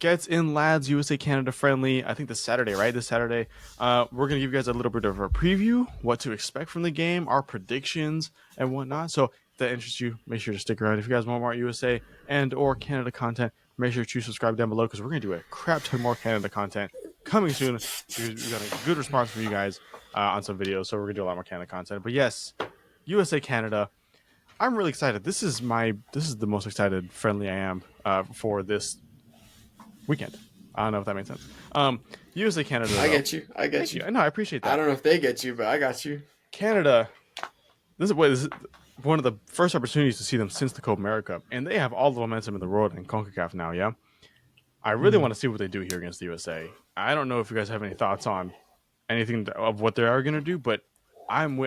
gets in lads USA Canada friendly. I think this Saturday, right? This Saturday, we're gonna give you guys a little bit of a preview, what to expect from the game, our predictions and whatnot. So if that interests you, make sure to stick around. If you guys want more USA and or Canada content, make sure to subscribe down below because we're gonna do a crap ton more Canada content coming soon. We got a good response from you guys on some videos, so we're gonna do a lot more Canada content. But yes, USA Canada. I'm really excited. This is the most excited friendly I am for this weekend. I don't know if that makes sense. USA Canada I though. get you. I get Thank you. you. No, I appreciate I that. don't know if they get you, but I got you. Canada. This is one of the first opportunities to see them since the Copa America, and they have all the momentum in the world in Concacaf now. Yeah, I really want to see what they do here against the USA. I don't know if you guys have any thoughts on anything of what they are going to do, but I'm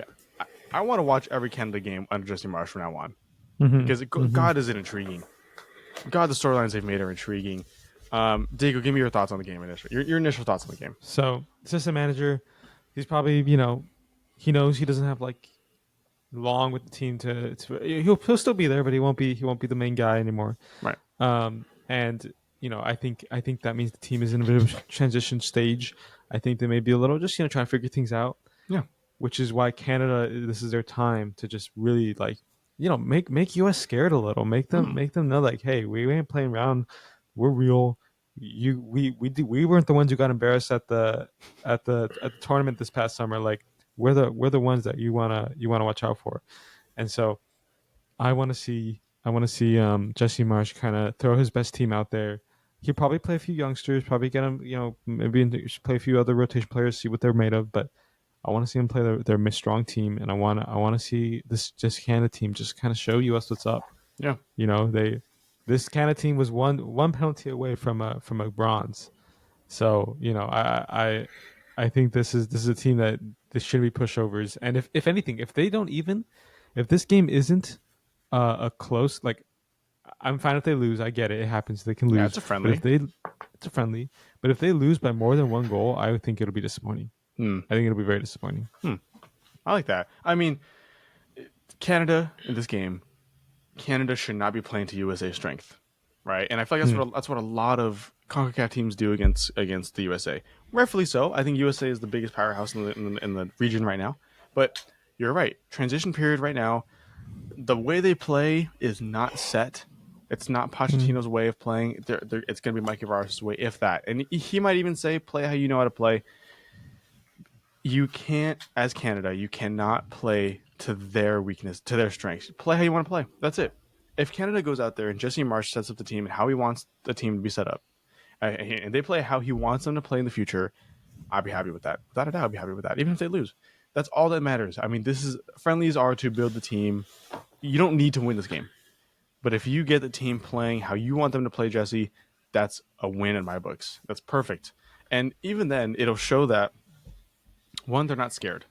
I want to watch every Canada game under Jesse Marsh from now on because God is it intriguing. God, the storylines they've made are intriguing. Diego, give me your thoughts on the game initially. Your initial thoughts on the game. So, assistant manager, he's probably he knows he doesn't have like long with the team to he'll still be there, but he won't be the main guy anymore. Right. And I think that means the team is in a bit of a transition stage. I think they may be a little just trying to figure things out. Yeah. Which is why Canada, this is their time to just really like make US scared a little, make them know like, hey, we ain't playing around, we're real. We weren't the ones who got embarrassed at the tournament this past summer. Like we're the ones that you wanna watch out for. And so I want to see Jesse Marsh kind of throw his best team out there. He'll probably play a few youngsters, probably get him, maybe play a few other rotation players, see what they're made of. But I want to see him play their strong team, and I want to see this just Canada team just kind of show us what's up. Yeah. This Canada team was one penalty away from a bronze. So I think this is a team that this shouldn't be pushovers. And if anything, if this game isn't a close, like, I'm fine if they lose. I get it. It happens. They can lose. Yeah, it's a friendly. It's a friendly. But if they lose by more than one goal, I think it'll be disappointing. I think it'll be very disappointing. I like that. I mean, Canada in this game, Canada should not be playing to USA strength, right? And I feel like that's what a lot of CONCACAF teams do against the USA. Rightfully so. I think USA is the biggest powerhouse in the region right now. But you're right. Transition period right now. The way they play is not set. It's not Pochettino's way of playing. It's going to be Mikey Varas' way, if that. And he might even say, play how you know how to play. You can't, as Canada, you cannot play to their weakness, to their strengths. Play how you want to play. That's it. If Canada goes out there and Jesse Marsh sets up the team and how he wants the team to be set up, and they play how he wants them to play in the future, I'd be happy with that. Without a doubt, I'd be happy with that. Even if they lose. That's all that matters. I mean, friendlies are to build the team. You don't need to win this game. But if you get the team playing how you want them to play, Jesse, that's a win in my books. That's perfect. And even then, it'll show that, one, they're not scared,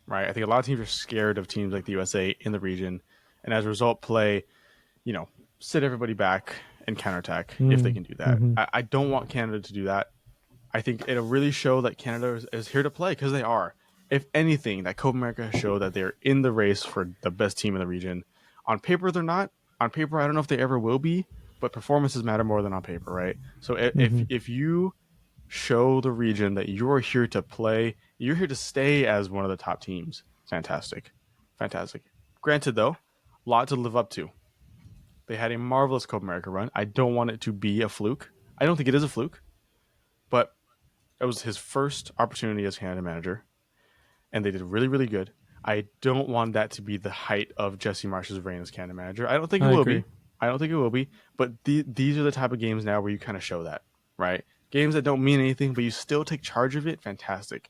right? I think a lot of teams are scared of teams like the USA in the region, and as a result, play, sit everybody back and counterattack if they can do that. I don't want Canada to do that. I think it'll really show that Canada is here to play because they are. If anything, that Copa America has showed that they're in the race for the best team in the region. On paper, they're not. On paper, I don't know if they ever will be, but performances matter more than on paper, right? So if you show the region that you're here to play, you're here to stay as one of the top teams, fantastic. Granted, though, a lot to live up to. They had a marvelous Copa America run. I don't want it to be a fluke. I don't think it is a fluke, but it was his first opportunity as Canada manager, and they did really, really good. I don't want that to be the height of Jesse Marsh's reign as Canada manager. I don't think it will be. I don't think it will be. But these are the type of games now where you kind of show that, right? Games that don't mean anything, but you still take charge of it. Fantastic.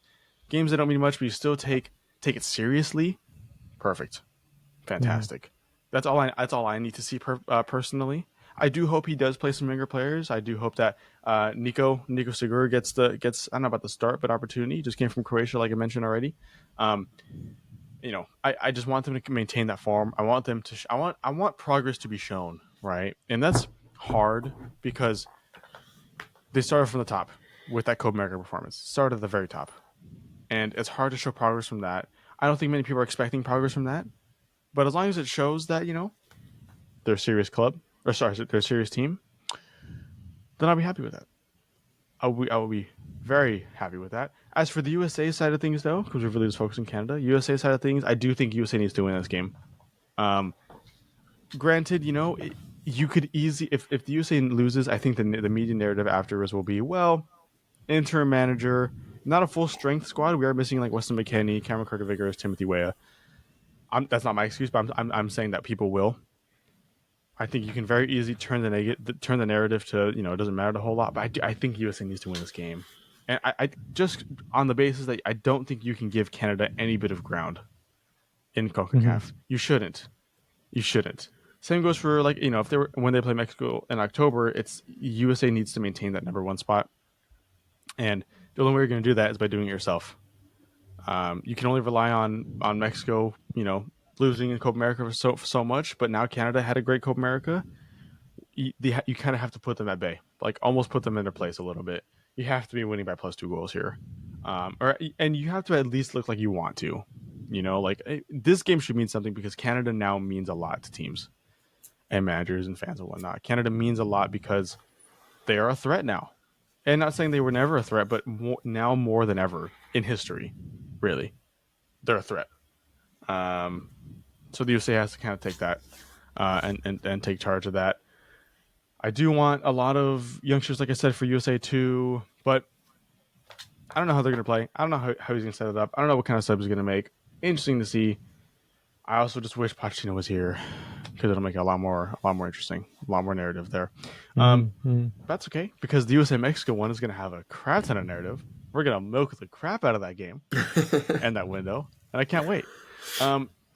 Games that don't mean much, but you still take it seriously. Perfect. Fantastic. That's all I need to see personally. I do hope he does play some younger players. I do hope that Nico Segura gets I don't know about the start, but opportunity. He just came from Croatia, like I mentioned already. I just want them to maintain that form. I want them to. I want progress to be shown, right? And that's hard because they started from the top with that Copa America performance. Started at the very top, and it's hard to show progress from that. I don't think many people are expecting progress from that, but as long as it shows that they're a serious club, or sorry, they're a serious team, then I'll be happy with that. I will be very happy with that. As for the USA side of things, though, because we're really just focusing on Canada, USA side of things, I do think USA needs to win this game. Um, Granted, you could easily if the USA loses, I think the media narrative afterwards will be, well, interim manager, not a full strength squad. We are missing like Weston McKennie, Cameron Carter-Vickers, Timothy Weah. That's not my excuse, but I'm saying that people will. I think you can very easily turn the narrative to it doesn't matter a whole lot. But I think USA needs to win this game, and I just on the basis that I don't think you can give Canada any bit of ground in CONCACAF. You shouldn't. You shouldn't. Same goes for if when they play Mexico in October, it's USA needs to maintain that number one spot, and the only way you're going to do that is by doing it yourself. You can only rely on Mexico, losing in Copa America for so much, but now Canada had a great Copa America. You kind of have to put them at bay, like almost put them in their place a little bit. You have to be winning by +2 goals here, and you have to at least look like you want to. This game should mean something because Canada now means a lot to teams and managers and fans and whatnot. Canada means a lot because they are a threat now. And not saying they were never a threat, but now more than ever in history, really, they're a threat. So the USA has to kind of take that and take charge of that. I do want a lot of youngsters, like I said, for USA too, but I don't know how they're going to play. I don't know how he's going to set it up. I don't know what kind of subs he's going to make. Interesting to see. I also just wish Pochettino was here because it'll make it a lot more interesting, a lot more narrative there. That's okay because the USA Mexico one is going to have a crap ton of narrative. We're going to milk the crap out of that game and that window, and I can't wait.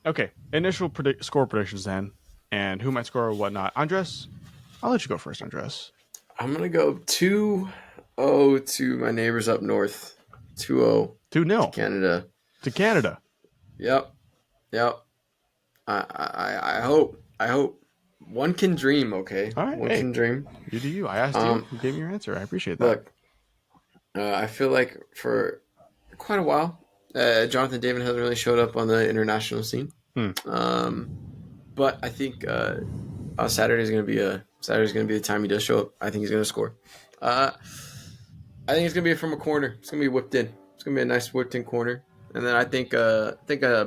Okay, initial score predictions then, and who might score or whatnot. Andres, I'll let you go first, Andres. I'm going to go 2-0 to my neighbors up north. 2-0. 2-0. Canada. To Canada. Yep. I hope. One can dream, okay? All right. One can dream. You do you. I asked you. You gave me your answer. I appreciate that. Look, I feel like for quite a while, Jonathan David hasn't really showed up on the international scene. But I think Saturday's going to be the time he does show up. I think he's going to score. I think it's going to be from a corner. It's going to be whipped in. It's going to be a nice whipped in corner. And then I think a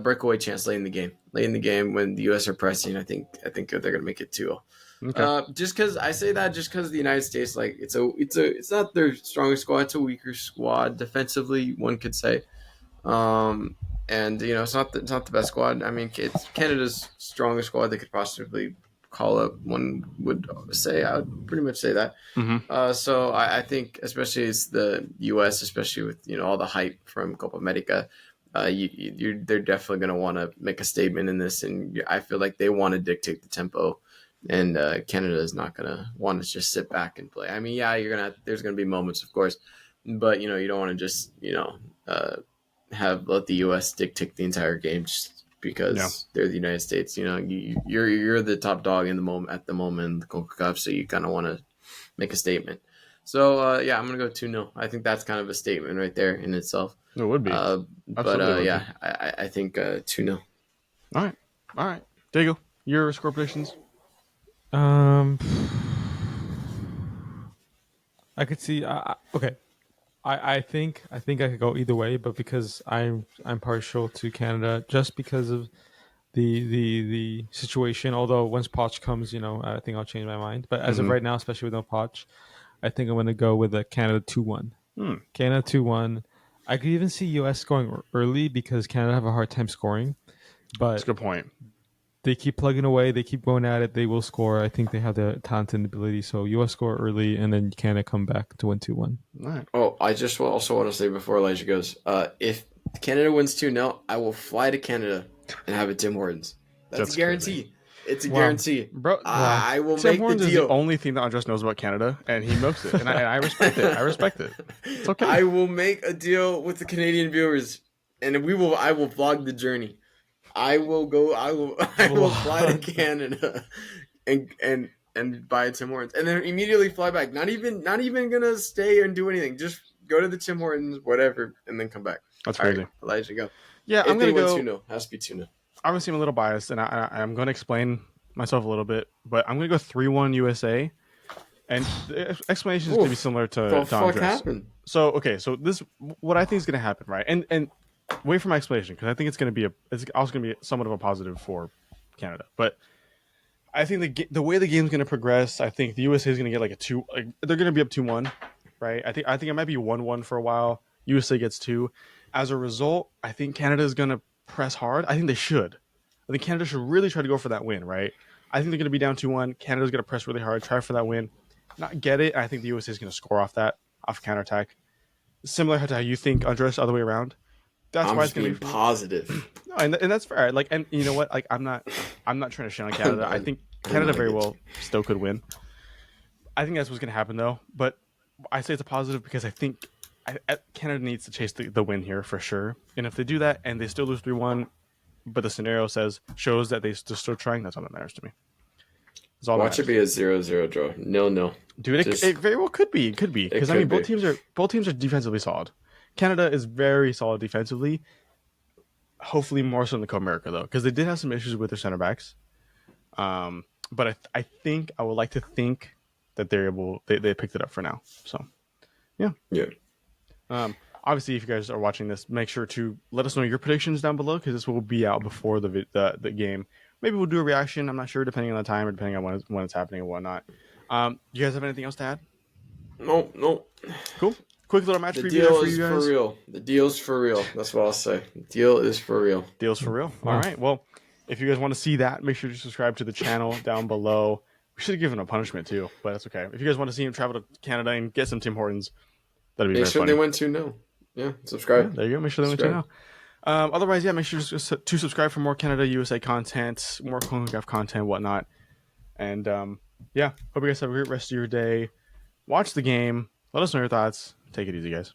breakaway chance late in the game. Late in the game when the U.S. are pressing, I think they're going to make it 2-0. Okay. Just because I say that, just because the United States, like it's not their strongest squad. It's a weaker squad defensively, one could say. And it's not the best squad. I mean, it's Canada's strongest squad they could possibly call up. One would say. I would pretty much say that. So I think, especially it's the U.S., especially with all the hype from Copa America. They're definitely going to want to make a statement in this, and I feel like they want to dictate the tempo, and Canada is not going to want to just sit back and play. I mean, yeah, there's going to be moments, of course, but you don't want to just let the U.S. dictate the entire game just because they're the United States. You're the top dog at the moment in the CONCACAF, so you kind of want to make a statement. So I'm gonna go 2-0. I think that's kind of a statement right there in itself. It would be. I think 2-0. All right. Diego, your score predictions. I could see. Okay. I think I could go either way, but because I'm partial to Canada, just because of the situation. Although once Poch comes, I think I'll change my mind. But as of right now, especially with no Poch, I think I'm going to go with a Canada 2-1. Canada 2-1. I could even see US scoring early because Canada have a hard time scoring. But that's a good point. They keep plugging away. They keep going at it. They will score. I think they have the talent and ability. So US score early, and then Canada come back to win 2-1. All right. Oh, I just also want to say before Elijah goes, if Canada wins 2-0, I will fly to Canada and have a Tim Hortons. That's a guarantee. Crazy. It's a guarantee. Bro, I will Tim make Hortons the deal. Is the only thing that Andres knows about Canada, and he milks it. And I respect it. I respect it. It's okay. I will make a deal with the Canadian viewers, and I will vlog the journey. I will fly to Canada and buy a Tim Hortons, and then immediately fly back. Not even gonna stay and do anything. Just go to the Tim Hortons, whatever, and then come back. That's crazy. Right, Elijah, go. Yeah, I'm gonna go 2-0. Has to be 2-0. I'm gonna seem a little biased, and I'm gonna explain myself a little bit, but I'm gonna go 3-1 USA. And the explanation is going to be similar the to fuck Andres. happened? So okay, so this what I think is going to happen, right? And wait for my explanation because I think it's going to be it's also going to be somewhat of a positive for Canada. But I think the way the game's going to progress, I think the USA is going to get like a 2. Like, they're going to be up 2-1, right? I think it might be 1-1 for a while. USA gets 2. As a result, I think Canada is going to press hard. I think they should. I think Canada should really try to go for that win, right? I think they're going to be down 2-1. Canada's going to press really hard, try for that win, not get it. I think the USA is going to score off counterattack. Similar to how you think, Andres, other way around. That's I'm why just it's going to being be positive. no, and that's fair. Like, and you know what? Like, I'm not trying to shit on Canada. I think Canada very well still could win. I think that's what's going to happen though. But I say it's a positive because I think Canada needs to chase the win here for sure. And if they do that and they still lose 3-1, but the scenario shows that they're still trying, that's all that matters to me. Watch it be a 0-0 draw. 0-0. Dude, it very well could be. It could be because I mean both teams are defensively solid. Canada is very solid defensively. Hopefully more so in the Copa America though, because they did have some issues with their center backs. But I think I would like to think that they picked it up for now. So yeah. Obviously, if you guys are watching this, make sure to let us know your predictions down below because this will be out before the game. Maybe we'll do a reaction. I'm not sure, depending on the time or depending on when it's happening and whatnot. You guys have anything else to add? Nope. Cool. Quick little match preview deal for you guys. For real. The deal's for real. That's what I'll say. The deal is for real. Deal's for real. Wow. All right. Well, if you guys want to see that, make sure to subscribe to the channel down below. We should have given a punishment too, but that's okay. If you guys want to see him travel to Canada and get some Tim Hortons, that'd be very funny. Make sure they went 2-0. Yeah, subscribe. Yeah, there you go. Make sure they went 2-0. Otherwise, yeah, make sure to subscribe for more Canada USA content, more concacaf content, whatnot. And yeah, hope you guys have a great rest of your day. Watch the game. Let us know your thoughts. Take it easy, guys.